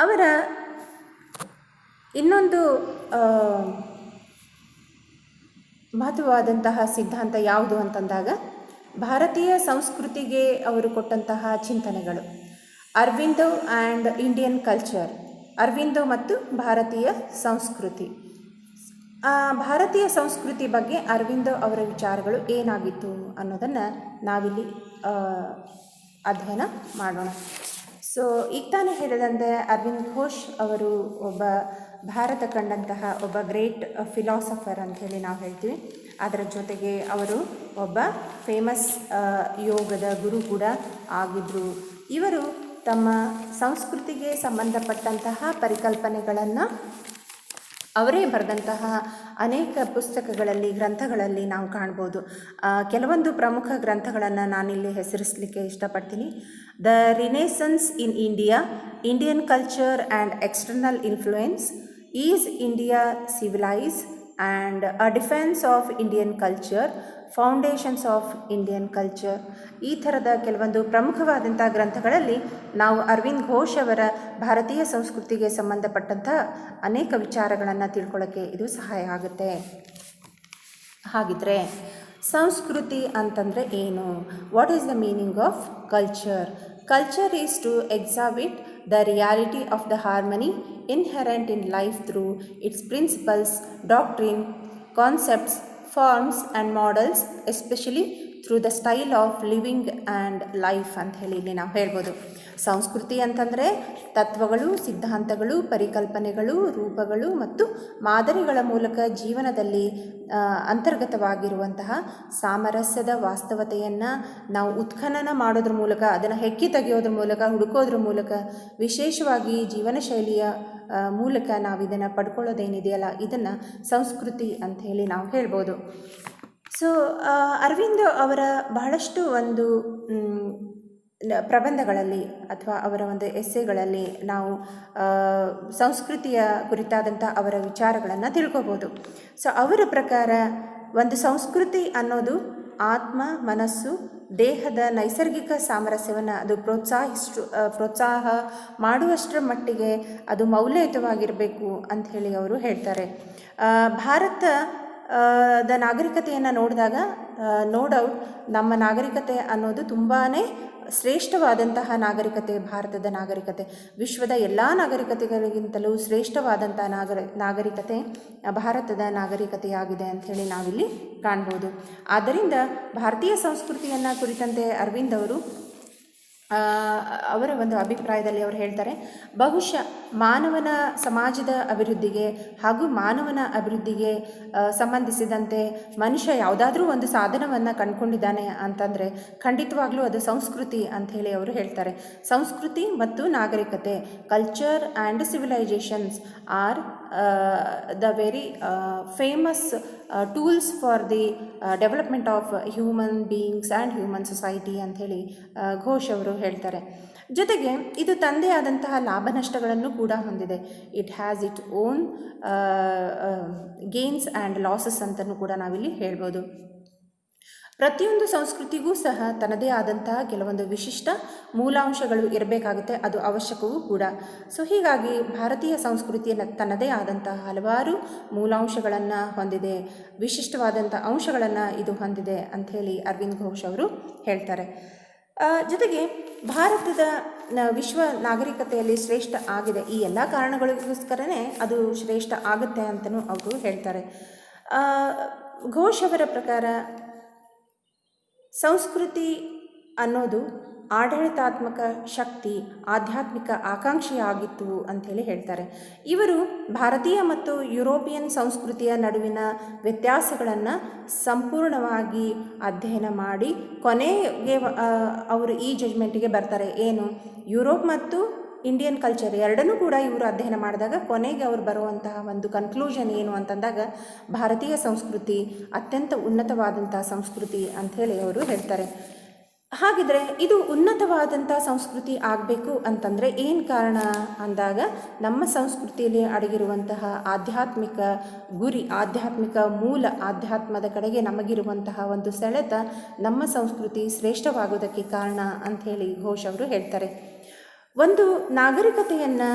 ಅವರ ಇನ್ನೊಂದು ಮಹತ್ವವಾದಂತಹ ಸಿದ್ಧಾಂತ ಯಾವುದು ಅಂತಂದಾಗ ಭಾರತೀಯ ಸಂಸ್ಕೃತಿಗೆ ಅವರು ಕೊಟ್ಟಂತಹ ಚಿಂತನೆಗಳು. Aurobindo and Indian culture, Aurobindo ಮತ್ತು ಭಾರತೀಯ ಸಂಸ್ಕೃತಿ. ಭಾರತೀಯ ಸಂಸ್ಕೃತಿ ಬಗ್ಗೆ ಅರವಿಂದೋ ಅವರ ವಿಚಾರಗಳು ಏನಾಗಿತ್ತು ಅನ್ನೋದನ್ನು ನಾವಿಲ್ಲಿ ಅಧ್ಯಯನ ಮಾಡೋಣ. ಸೊ ಈಗ ತಾನೇ ಹೇಳಿದಂತೆ ಅರವಿಂದ್ ಘೋಷ್ ಅವರು ಒಬ್ಬ ಭಾರತ ಕಂಡಂತಹ ಒಬ್ಬ ಗ್ರೇಟ್ ಫಿಲಾಸಫರ್ ಅಂಥೇಳಿ ನಾವು ಹೇಳ್ತೀವಿ. ಅದರ ಜೊತೆಗೆ ಅವರು ಒಬ್ಬ ಫೇಮಸ್ ಯೋಗದ ಗುರು ಕೂಡ ಆಗಿದ್ದರು. ಇವರು ತಮ್ಮ ಸಂಸ್ಕೃತಿಗೆ ಸಂಬಂಧಪಟ್ಟಂತಹ ಪರಿಕಲ್ಪನೆಗಳನ್ನು ಅವರೇ ಬರೆದಂತಹ ಅನೇಕ ಪುಸ್ತಕಗಳಲ್ಲಿ, ಗ್ರಂಥಗಳಲ್ಲಿ ನಾವು ಕಾಣ್ಬೋದು. ಕೆಲವೊಂದು ಪ್ರಮುಖ ಗ್ರಂಥಗಳನ್ನು ನಾನಿಲ್ಲಿ ಹೆಸರಿಸಲಿಕ್ಕೆ ಇಷ್ಟಪಡ್ತೀನಿ. The renaissance in India, Indian culture and external influence, is India civilised and a defence of Indian culture, foundations of Indian culture. ಈ ಥರದ ಕೆಲವೊಂದು ಪ್ರಮುಖವಾದಂಥ ಗ್ರಂಥಗಳಲ್ಲಿ ನಾವು ಅರವಿಂದ್ ಘೋಷ್ ಅವರ ಭಾರತೀಯ ಸಂಸ್ಕೃತಿಗೆ ಸಂಬಂಧಪಟ್ಟಂಥ ಅನೇಕ ವಿಚಾರಗಳನ್ನು ತಿಳ್ಕೊಳ್ಳೋಕ್ಕೆ ಇದು ಸಹಾಯ ಆಗುತ್ತೆ. ಹಾಗಿದ್ರೆ ಸಂಸ್ಕೃತಿ ಅಂತಂದರೆ ಏನು? What is the meaning of culture? Culture is to exhibit the reality of the harmony inherent in life through its principles, doctrine, concepts, forms and models, especially through the style of living and life ಅಂತ ಹೇಳಿ ಇಲ್ಲಿ ನಾವು ಹೇಳ್ಬೋದು. ಸಂಸ್ಕೃತಿ ಅಂತಂದರೆ ತತ್ವಗಳು, ಸಿದ್ಧಾಂತಗಳು, ಪರಿಕಲ್ಪನೆಗಳು, ರೂಪಗಳು ಮತ್ತು ಮಾದರಿಗಳ ಮೂಲಕ ಜೀವನದಲ್ಲಿ ಅಂತರ್ಗತವಾಗಿರುವಂತಹ ಸಾಮರಸ್ಯದ ವಾಸ್ತವತೆಯನ್ನು ನಾವು ಉತ್ಖನನ ಮಾಡೋದ್ರ ಮೂಲಕ, ಅದನ್ನು ಹೆಕ್ಕಿ ತೆಗೆಯೋದ್ರ ಮೂಲಕ, ಹುಡುಕೋದ್ರ ಮೂಲಕ, ವಿಶೇಷವಾಗಿ ಜೀವನ ಶೈಲಿಯ ಮೂಲಕ ನಾವು ಇದನ್ನು ಪಡ್ಕೊಳ್ಳೋದೇನಿದೆಯಲ್ಲ, ಇದನ್ನು ಸಂಸ್ಕೃತಿ ಅಂಥೇಳಿ ನಾವು ಹೇಳ್ಬೋದು. ಸೊ ಅರವಿಂದ್ ಅವರ ಬಹಳಷ್ಟು ಒಂದು ಪ್ರಬಂಧಗಳಲ್ಲಿ ಅಥವಾ ಅವರ ಒಂದು ಎಸ್ಸೆಗಳಲ್ಲಿ ನಾವು ಸಂಸ್ಕೃತಿಯ ಕುರಿತಾದಂಥ ಅವರ ವಿಚಾರಗಳನ್ನು ತಿಳ್ಕೊಬೋದು. ಸೊ ಅವರ ಪ್ರಕಾರ ಒಂದು ಸಂಸ್ಕೃತಿ ಅನ್ನೋದು ಆತ್ಮ, ಮನಸ್ಸು, ದೇಹದ ನೈಸರ್ಗಿಕ ಸಾಮರಸ್ಯವನ್ನು ಅದು ಪ್ರೋತ್ಸಾಹ ಮಾಡುವಷ್ಟರ ಮಟ್ಟಿಗೆ ಅದು ಮೌಲ್ಯಯುತವಾಗಿರಬೇಕು ಅಂಥೇಳಿ ಅವರು ಹೇಳ್ತಾರೆ. ಭಾರತ ನಾಗರಿಕತೆಯನ್ನು ನೋಡಿದಾಗ ನೋ ಡೌಟ್ ನಮ್ಮ ನಾಗರಿಕತೆ ಅನ್ನೋದು ತುಂಬಾ ಶ್ರೇಷ್ಠವಾದಂತಹ ನಾಗರಿಕತೆ. ಭಾರತದ ನಾಗರಿಕತೆ ವಿಶ್ವದ ಎಲ್ಲ ನಾಗರಿಕತೆಗಳಿಗಿಂತಲೂ ಶ್ರೇಷ್ಠವಾದಂಥ ನಾಗರಿಕತೆ ಭಾರತದ ನಾಗರಿಕತೆಯಾಗಿದೆ ಅಂಥೇಳಿ ನಾವಿಲ್ಲಿ ಕಾಣ್ಬೋದು. ಆದ್ದರಿಂದ ಭಾರತೀಯ ಸಂಸ್ಕೃತಿಯನ್ನು ಕುರಿತಂತೆ ಅರವಿಂದ್ ಅವರು ಅವರ ಒಂದು ಅಭಿಪ್ರಾಯದಲ್ಲಿ ಅವರು ಹೇಳ್ತಾರೆ, ಬಹುಶಃ ಮಾನವನ ಸಮಾಜದ ಅಭಿವೃದ್ಧಿಗೆ ಹಾಗೂ ಮಾನವನ ಅಭಿವೃದ್ಧಿಗೆ ಸಂಬಂಧಿಸಿದಂತೆ ಮನುಷ್ಯ ಯಾವುದಾದ್ರೂ ಒಂದು ಸಾಧನವನ್ನು ಕಂಡುಕೊಂಡಿದ್ದಾನೆ ಅಂತಂದರೆ ಖಂಡಿತವಾಗ್ಲೂ ಅದು ಸಂಸ್ಕೃತಿ ಅಂಥೇಳಿ ಅವರು ಹೇಳ್ತಾರೆ. ಸಂಸ್ಕೃತಿ ಮತ್ತು ನಾಗರಿಕತೆ, culture and civilisations are the very famous tools for the development of human beings and human society ಅಂಥೇಳಿ ಘೋಷ್ ಅವರು ಹೇಳ್ತಾರೆ. ಜೊತೆಗೆ ಇದು ತಂದೆ ಆದಂತಹ ಲಾಭ ನಷ್ಟಗಳನ್ನು ಕೂಡ ಹೊಂದಿದೆ. It has it own gains and losses ಅಂತಲೂ ಕೂಡ ನಾವಿಲ್ಲಿ ಹೇಳ್ಬೋದು. ಪ್ರತಿಯೊಂದು ಸಂಸ್ಕೃತಿಗೂ ಸಹ ತನ್ನದೇ ಆದಂತಹ ಕೆಲವೊಂದು ವಿಶಿಷ್ಟ ಮೂಲಾಂಶಗಳು ಇರಬೇಕಾಗುತ್ತೆ, ಅದು ಅವಶ್ಯಕವೂ ಕೂಡ. ಸೊ ಹೀಗಾಗಿ ಭಾರತೀಯ ಸಂಸ್ಕೃತಿಯನ್ನು ತನ್ನದೇ ಆದಂತಹ ಹಲವಾರು ಮೂಲಾಂಶಗಳನ್ನು ಹೊಂದಿದೆ, ವಿಶಿಷ್ಟವಾದಂಥ ಅಂಶಗಳನ್ನು ಇದು ಹೊಂದಿದೆ ಅಂಥೇಳಿ ಅರವಿಂದ್ ಘೋಷ್ ಅವರು ಹೇಳ್ತಾರೆ. ಜೊತೆಗೆ ಭಾರತದ ವಿಶ್ವ ನಾಗರಿಕತೆಯಲ್ಲಿ ಶ್ರೇಷ್ಠ ಆಗಿದೆ, ಈ ಎಲ್ಲ ಕಾರಣಗಳಿಗೋಸ್ಕರನೇ ಅದು ಶ್ರೇಷ್ಠ ಆಗುತ್ತೆ ಅಂತಲೂ ಅವರು ಹೇಳ್ತಾರೆ. ಘೋಷ್ ಅವರ ಪ್ರಕಾರ ಸಂಸ್ಕೃತಿ ಅನ್ನೋದು ಆಡಳಿತಾತ್ಮಕ ಶಕ್ತಿ, ಆಧ್ಯಾತ್ಮಿಕ ಆಕಾಂಕ್ಷೆಯಾಗಿತ್ತು ಅಂಥೇಳಿ ಹೇಳ್ತಾರೆ. ಇವರು ಭಾರತೀಯ ಮತ್ತು ಯುರೋಪಿಯನ್ ಸಂಸ್ಕೃತಿಯ ನಡುವಿನ ವ್ಯತ್ಯಾಸಗಳನ್ನು ಸಂಪೂರ್ಣವಾಗಿ ಅಧ್ಯಯನ ಮಾಡಿ ಕೊನೆಗೆ ಅವರು ಈ ಜಜ್ಮೆಂಟಿಗೆ ಬರ್ತಾರೆ. ಏನು, ಯುರೋಪ್ ಮತ್ತು ಇಂಡಿಯನ್ ಕಲ್ಚರ್ ಎರಡನ್ನೂ ಕೂಡ ಇವರು ಅಧ್ಯಯನ ಮಾಡಿದಾಗ ಕೊನೆಗೆ ಅವರು ಬರುವಂತಹ ಒಂದು ಕನ್ಕ್ಲೂಷನ್ ಏನು ಅಂತಂದಾಗ ಭಾರತೀಯ ಸಂಸ್ಕೃತಿ ಅತ್ಯಂತ ಉನ್ನತವಾದಂಥ ಸಂಸ್ಕೃತಿ ಅಂಥೇಳಿ ಅವರು ಹೇಳ್ತಾರೆ. ಹಾಗಿದ್ರೆ ಇದು ಉನ್ನತವಾದಂಥ ಸಂಸ್ಕೃತಿ ಆಗಬೇಕು ಅಂತಂದರೆ ಏನು ಕಾರಣ ಅಂದಾಗ ನಮ್ಮ ಸಂಸ್ಕೃತಿಯಲ್ಲಿ ಅಡಗಿರುವಂತಹ ಆಧ್ಯಾತ್ಮಿಕ ಗುರಿ, ಆಧ್ಯಾತ್ಮಿಕ ಮೂಲ, ಆಧ್ಯಾತ್ಮದ ಕಡೆಗೆ ನಮಗಿರುವಂತಹ ಒಂದು ಸೆಳೆತ ನಮ್ಮ ಸಂಸ್ಕೃತಿ ಶ್ರೇಷ್ಠವಾಗುವುದಕ್ಕೆ ಕಾರಣ ಅಂಥೇಳಿ ಘೋಷ್ ಅವರು ಹೇಳ್ತಾರೆ. ಒಂದು ನಾಗರಿಕತೆಯನ್ನು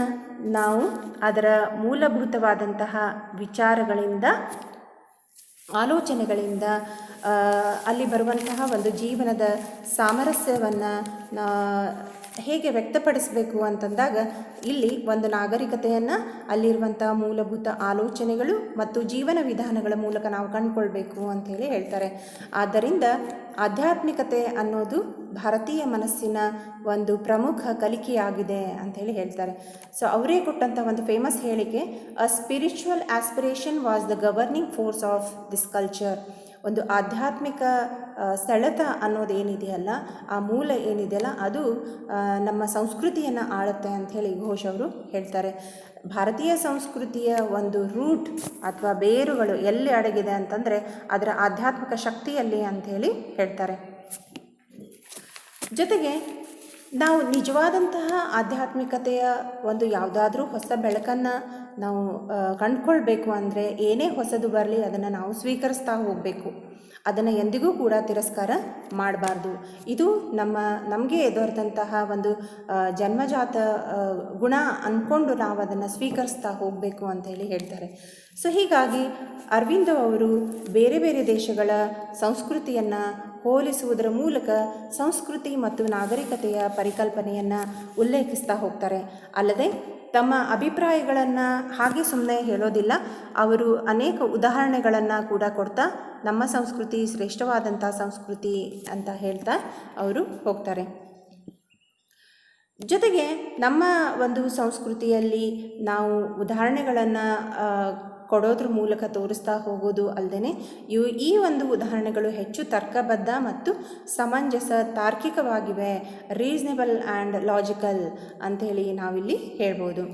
ನಾವು ಅದರ ಮೂಲಭೂತವಾದಂತಹ ವಿಚಾರಗಳಿಂದ, ಆಲೋಚನೆಗಳಿಂದ, ಅಲ್ಲಿ ಬರುವಂತಹ ಒಂದು ಜೀವನದ ಸಾಮರಸ್ಯವನ್ನು ಹೇಗೆ ವ್ಯಕ್ತಪಡಿಸಬೇಕು ಅಂತಂದಾಗ ಇಲ್ಲಿ ಒಂದು ನಾಗರಿಕತೆಯನ್ನು ಅಲ್ಲಿರುವಂಥ ಮೂಲಭೂತ ಆಲೋಚನೆಗಳು ಮತ್ತು ಜೀವನ ವಿಧಾನಗಳ ಮೂಲಕ ನಾವು ಕಂಡುಕೊಳ್ಬೇಕು ಅಂಥೇಳಿ ಹೇಳ್ತಾರೆ. ಆದ್ದರಿಂದ ಆಧ್ಯಾತ್ಮಿಕತೆ ಅನ್ನೋದು ಭಾರತೀಯ ಮನಸ್ಸಿನ ಒಂದು ಪ್ರಮುಖ ಕಲಿಕೆಯಾಗಿದೆ ಅಂಥೇಳಿ ಹೇಳ್ತಾರೆ. ಸೊ ಅವರೇ ಕೊಟ್ಟಂಥ ಒಂದು ಫೇಮಸ್ ಹೇಳಿಕೆ, ಅ spiritual aspiration was the governing force of this culture. ಒಂದು ಆಧ್ಯಾತ್ಮಿಕ ಸೆಳೆತ ಅನ್ನೋದೇನಿದೆಯಲ್ಲ, ಆ ಮೂಲ ಏನಿದೆಯಲ್ಲ, ಅದು ನಮ್ಮ ಸಂಸ್ಕೃತಿಯನ್ನು ಆಳುತ್ತೆ ಅಂಥೇಳಿ ಘೋಷ್ ಅವರು ಹೇಳ್ತಾರೆ. ಭಾರತೀಯ ಸಂಸ್ಕೃತಿಯ ಒಂದು ರೂಟ್ ಅಥವಾ ಬೇರುಗಳು ಎಲ್ಲಿ ಅಡಗಿದೆ ಅಂತಂದರೆ ಅದರ ಆಧ್ಯಾತ್ಮಿಕ ಶಕ್ತಿಯಲ್ಲಿ ಅಂಥೇಳಿ ಹೇಳ್ತಾರೆ. ಜೊತೆಗೆ ನಾವು ನಿಜವಾದಂತಹ ಆಧ್ಯಾತ್ಮಿಕತೆಯ ಒಂದು ಯಾವುದಾದ್ರೂ ಹೊಸ ಬೆಳಕನ್ನು ನಾವು ಕಂಡುಕೊಳ್ಬೇಕು ಅಂದರೆ ಏನೇ ಹೊಸದು ಬರಲಿ ಅದನ್ನು ನಾವು ಸ್ವೀಕರಿಸ್ತಾ ಹೋಗಬೇಕು, ಅದನ್ನು ಎಂದಿಗೂ ಕೂಡ ತಿರಸ್ಕಾರ ಮಾಡಬಾರ್ದು. ಇದು ನಮಗೆ ದೊರೆತಂತಹ ಒಂದು ಜನ್ಮಜಾತ ಗುಣ ಅಂದ್ಕೊಂಡು ನಾವು ಅದನ್ನು ಸ್ವೀಕರಿಸ್ತಾ ಹೋಗಬೇಕು ಅಂಥೇಳಿ ಹೇಳ್ತಾರೆ. ಸೊ ಹೀಗಾಗಿ ಅರವಿಂದ ಅವರು ಬೇರೆ ಬೇರೆ ದೇಶಗಳ ಸಂಸ್ಕೃತಿಯನ್ನು ಹೋಲಿಸುವುದರ ಮೂಲಕ ಸಂಸ್ಕೃತಿ ಮತ್ತು ನಾಗರಿಕತೆಯ ಪರಿಕಲ್ಪನೆಯನ್ನು ಉಲ್ಲೇಖಿಸ್ತಾ ಹೋಗ್ತಾರೆ. ಅಲ್ಲದೆ ತಮ್ಮ ಅಭಿಪ್ರಾಯಗಳನ್ನು ಹಾಗೆ ಸುಮ್ಮನೆ ಹೇಳೋದಿಲ್ಲ, ಅವರು ಅನೇಕ ಉದಾಹರಣೆಗಳನ್ನು ಕೂಡ ಕೊಡ್ತಾ ನಮ್ಮ ಸಂಸ್ಕೃತಿ ಶ್ರೇಷ್ಠವಾದಂಥ ಸಂಸ್ಕೃತಿ ಅಂತ ಹೇಳ್ತಾ ಅವರು ಹೋಗ್ತಾರೆ. ಜೊತೆಗೆ ನಮ್ಮ ಒಂದು ಸಂಸ್ಕೃತಿಯಲ್ಲಿ ನಾವು ಉದಾಹರಣೆಗಳನ್ನು ಕೊಡೋದ್ರ ಮೂಲಕ ತೋರಿಸ್ತಾ ಹೋಗೋದು ಅಲ್ಲದೆ ಈ ಒಂದು ಉದಾಹರಣೆಗಳು ಹೆಚ್ಚು ತರ್ಕಬದ್ಧ ಮತ್ತು ಸಮಂಜಸ, ತಾರ್ಕಿಕವಾಗಿವೆ, ರೀಸನೇಬಲ್ ಆ್ಯಂಡ್ ಲಾಜಿಕಲ್ ಅಂಥೇಳಿ ನಾವಿಲ್ಲಿ ಹೇಳ್ಬೋದು.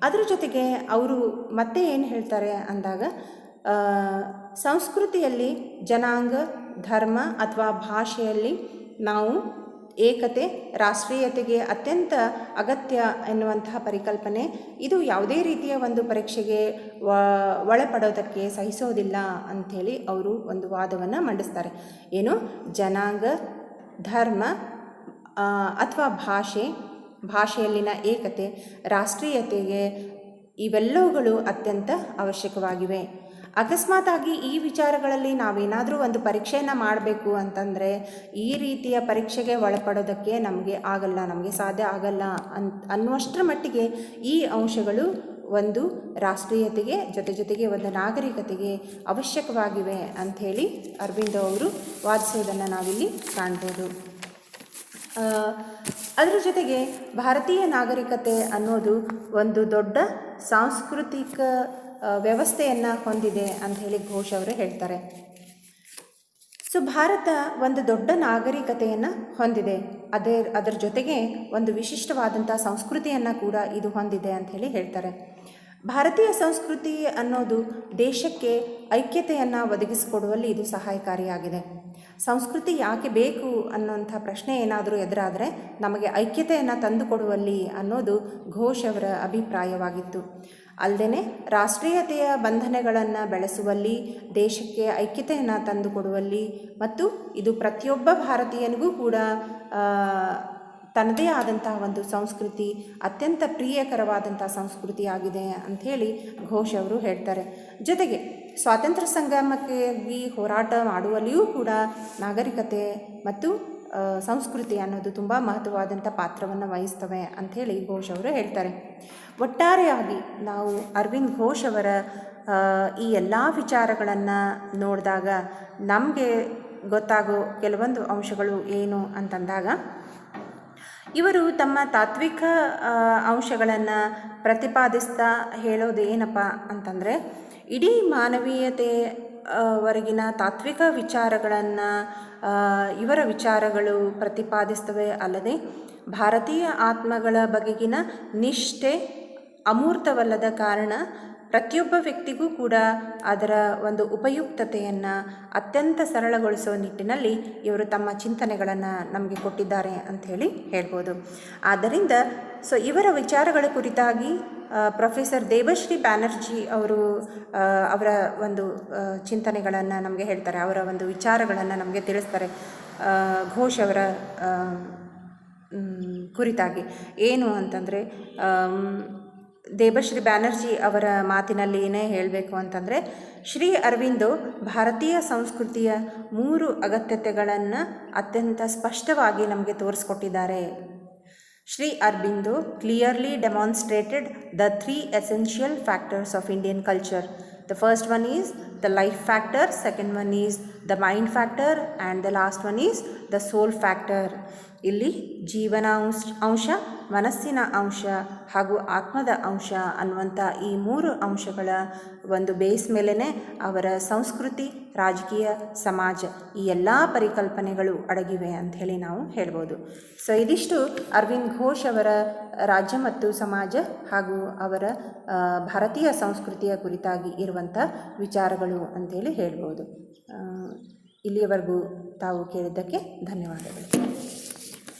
ಅದರ ಜೊತೆಗೆ ಅವರು ಮತ್ತೆ ಏನು ಹೇಳ್ತಾರೆ ಅಂದಾಗ, ಸಂಸ್ಕೃತಿಯಲ್ಲಿ ಜನಾಂಗ, ಧರ್ಮ ಅಥವಾ ಭಾಷೆಯಲ್ಲಿ ನಾವು ಏಕತೆ, ರಾಷ್ಟ್ರೀಯತೆಗೆ ಅತ್ಯಂತ ಅಗತ್ಯ ಎನ್ನುವಂತಹ ಪರಿಕಲ್ಪನೆ ಇದು ಯಾವುದೇ ರೀತಿಯ ಒಂದು ಪರೀಕ್ಷೆಗೆ ಒಳಪಡೋದಕ್ಕೆ ಸಹಿಸೋದಿಲ್ಲ ಅಂಥೇಳಿ ಅವರು ಒಂದು ವಾದವನ್ನು ಮಂಡಿಸ್ತಾರೆ. ಏನು, ಜನಾಂಗ, ಧರ್ಮ ಅಥವಾ ಭಾಷೆಯಲ್ಲಿನ ಏಕತೆ, ರಾಷ್ಟ್ರೀಯತೆಗೆ ಇವೆಲ್ಲವುಗಳು ಅತ್ಯಂತ ಅವಶ್ಯಕವಾಗಿವೆ. ಅಕಸ್ಮಾತಾಗಿ ಈ ವಿಚಾರಗಳಲ್ಲಿ ನಾವೇನಾದರೂ ಒಂದು ಪರೀಕ್ಷೆಯನ್ನು ಮಾಡಬೇಕು ಅಂತಂದರೆ ಈ ರೀತಿಯ ಪರೀಕ್ಷೆಗೆ ಒಳಪಡೋದಕ್ಕೆ ನಮಗೆ ಆಗಲ್ಲ, ನಮಗೆ ಸಾಧ್ಯ ಆಗಲ್ಲ ಅನ್ನುವಷ್ಟರ ಮಟ್ಟಿಗೆ ಈ ಅಂಶಗಳು ಒಂದು ರಾಷ್ಟ್ರೀಯತೆಗೆ ಜೊತೆಗೆ ಒಂದು ನಾಗರಿಕತೆಗೆ ಅವಶ್ಯಕವಾಗಿವೆ ಅಂಥೇಳಿ ಅರವಿಂದೋ ಅವರು ವಾದಿಸೋದನ್ನು ನಾವಿಲ್ಲಿ ಕಾಣ್ಬೋದು. ಅದರ ಜೊತೆಗೆ ಭಾರತೀಯ ನಾಗರಿಕತೆ ಅನ್ನೋದು ಒಂದು ದೊಡ್ಡ ಸಾಂಸ್ಕೃತಿಕ ವ್ಯವಸ್ಥೆಯನ್ನು ಹೊಂದಿದೆ ಅಂಥೇಳಿ ಘೋಷ್ ಅವರು ಹೇಳ್ತಾರೆ. ಸೊ ಭಾರತ ಒಂದು ದೊಡ್ಡ ನಾಗರಿಕತೆಯನ್ನು ಹೊಂದಿದೆ, ಅದರ ಜೊತೆಗೆ ಒಂದು ವಿಶಿಷ್ಟವಾದಂಥ ಸಂಸ್ಕೃತಿಯನ್ನು ಕೂಡ ಇದು ಹೊಂದಿದೆ ಅಂಥೇಳಿ ಹೇಳ್ತಾರೆ. ಭಾರತೀಯ ಸಂಸ್ಕೃತಿ ಅನ್ನೋದು ದೇಶಕ್ಕೆ ಐಕ್ಯತೆಯನ್ನು ಒದಗಿಸಿಕೊಡುವಲ್ಲಿ ಇದು ಸಹಾಯಕಾರಿಯಾಗಿದೆ. ಸಂಸ್ಕೃತಿ ಯಾಕೆ ಬೇಕು ಅನ್ನೋಂಥ ಪ್ರಶ್ನೆ ಏನಾದರೂ ಎದುರಾದರೆ ನಮಗೆ ಐಕ್ಯತೆಯನ್ನು ತಂದುಕೊಡುವಲ್ಲಿ ಅನ್ನೋದು ಘೋಷ್ ಅವರ ಅಭಿಪ್ರಾಯವಾಗಿತ್ತು. ಅಲ್ಲದೆ ರಾಷ್ಟ್ರೀಯತೆಯ ಬಂಧನಗಳನ್ನು ಬೆಳೆಸುವಲ್ಲಿ, ದೇಶಕ್ಕೆ ಐಕ್ಯತೆಯನ್ನು ತಂದುಕೊಡುವಲ್ಲಿ ಮತ್ತು ಇದು ಪ್ರತಿಯೊಬ್ಬ ಭಾರತೀಯನಿಗೂ ಕೂಡ ತನ್ನದೇ ಆದಂತಹ ಒಂದು ಸಂಸ್ಕೃತಿ, ಅತ್ಯಂತ ಪ್ರಿಯಕರವಾದಂಥ ಸಂಸ್ಕೃತಿಯಾಗಿದೆ ಅಂಥೇಳಿ ಘೋಷ್ ಅವರು ಹೇಳ್ತಾರೆ. ಜೊತೆಗೆ ಸ್ವಾತಂತ್ರ್ಯ ಸಂಗ್ರಾಮಕ್ಕಾಗಿ ಹೋರಾಟ ಮಾಡುವಲ್ಲಿಯೂ ಕೂಡ ನಾಗರಿಕತೆ ಮತ್ತು ಸಂಸ್ಕೃತಿ ಅನ್ನೋದು ತುಂಬ ಮಹತ್ವವಾದಂಥ ಪಾತ್ರವನ್ನು ವಹಿಸ್ತವೆ ಅಂಥೇಳಿ ಘೋಷ್ ಅವರು ಹೇಳ್ತಾರೆ. ಒಟ್ಟಾರೆಯಾಗಿ ನಾವು ಅರವಿಂದ್ ಘೋಷ್ ಅವರ ಈ ಎಲ್ಲ ವಿಚಾರಗಳನ್ನು ನೋಡಿದಾಗ ನಮಗೆ ಗೊತ್ತಾಗೋ ಕೆಲವೊಂದು ಅಂಶಗಳು ಏನು ಅಂತಂದಾಗ, ಇವರು ತಮ್ಮ ತಾತ್ವಿಕ ಅಂಶಗಳನ್ನು ಪ್ರತಿಪಾದಿಸ್ತಾ ಹೇಳೋದು ಏನಪ್ಪ ಅಂತಂದರೆ, ಇಡೀ ಮಾನವೀಯತೆ ವರೆಗಿನ ತಾತ್ವಿಕ ವಿಚಾರಗಳನ್ನು ಇವರ ವಿಚಾರಗಳು ಪ್ರತಿಪಾದಿಸ್ತವೆ. ಅಲ್ಲದೆ ಭಾರತೀಯ ಆತ್ಮಗಳ ಬಗೆಗಿನ ನಿಷ್ಠೆ ಅಮೂರ್ತವಲ್ಲದ ಕಾರಣ ಪ್ರತಿಯೊಬ್ಬ ವ್ಯಕ್ತಿಗೂ ಕೂಡ ಅದರ ಒಂದು ಉಪಯುಕ್ತತೆಯನ್ನು ಅತ್ಯಂತ ಸರಳಗೊಳಿಸುವ ನಿಟ್ಟಿನಲ್ಲಿ ಇವರು ತಮ್ಮ ಚಿಂತನೆಗಳನ್ನು ನಮಗೆ ಕೊಟ್ಟಿದ್ದಾರೆ ಅಂಥೇಳಿ ಹೇಳ್ಬೋದು. ಆದ್ದರಿಂದ ಇವರ ವಿಚಾರಗಳ ಕುರಿತಾಗಿ ಪ್ರೊಫೆಸರ್ ದೇಬಶ್ರೀ ಬ್ಯಾನರ್ಜಿ ಅವರು ಅವರ ಒಂದು ಚಿಂತನೆಗಳನ್ನು ನಮಗೆ ಹೇಳ್ತಾರೆ, ಅವರ ಒಂದು ವಿಚಾರಗಳನ್ನು ನಮಗೆ ತಿಳಿಸ್ತಾರೆ ಘೋಷ್ ಅವರ ಕುರಿತಾಗಿ. ಏನು ಅಂತಂದರೆ, ದೇಬಶ್ರೀ ಬ್ಯಾನರ್ಜಿ ಅವರ ಮಾತಿನಲ್ಲಿ ಏನೇ ಹೇಳಬೇಕು ಅಂತಂದರೆ, ಶ್ರೀ ಅರವಿಂದೋ ಭಾರತೀಯ ಸಂಸ್ಕೃತಿಯ 3 ಅಗತ್ಯತೆಗಳನ್ನು ಅತ್ಯಂತ ಸ್ಪಷ್ಟವಾಗಿ ನಮಗೆ ತೋರಿಸ್ಕೊಟ್ಟಿದ್ದಾರೆ. Sri Aurobindo clearly demonstrated the 3 essential factors of Indian culture. The first one is the life factor, second one is the mind factor, and the last one is the soul factor. ಇಲ್ಲಿ ಜೀವನ ಅಂಶ, ಮನಸ್ಸಿನ ಅಂಶ ಹಾಗೂ ಆತ್ಮದ ಅಂಶ ಅನ್ನುವಂಥ ಈ 3 ಅಂಶಗಳ ಒಂದು ಬೇಸ್ ಮೇಲೇ ಅವರ ಸಂಸ್ಕೃತಿ, ರಾಜಕೀಯ, ಸಮಾಜ ಈ ಎಲ್ಲ ಪರಿಕಲ್ಪನೆಗಳು ಅಡಗಿವೆ ಅಂಥೇಳಿ ನಾವು ಹೇಳ್ಬೋದು. ಸೊ ಇದಿಷ್ಟು ಅರವಿಂದ್ ಘೋಷ್ ಅವರ ರಾಜ್ಯ ಮತ್ತು ಸಮಾಜ ಹಾಗೂ ಅವರ ಭಾರತೀಯ ಸಂಸ್ಕೃತಿಯ ಕುರಿತಾಗಿ ಇರುವಂಥ ವಿಚಾರಗಳು ಅಂಥೇಳಿ ಹೇಳ್ಬೋದು. ಇಲ್ಲಿಯವರೆಗೂ ತಾವು ಕೇಳಿದ್ದಕ್ಕೆ ಧನ್ಯವಾದಗಳು.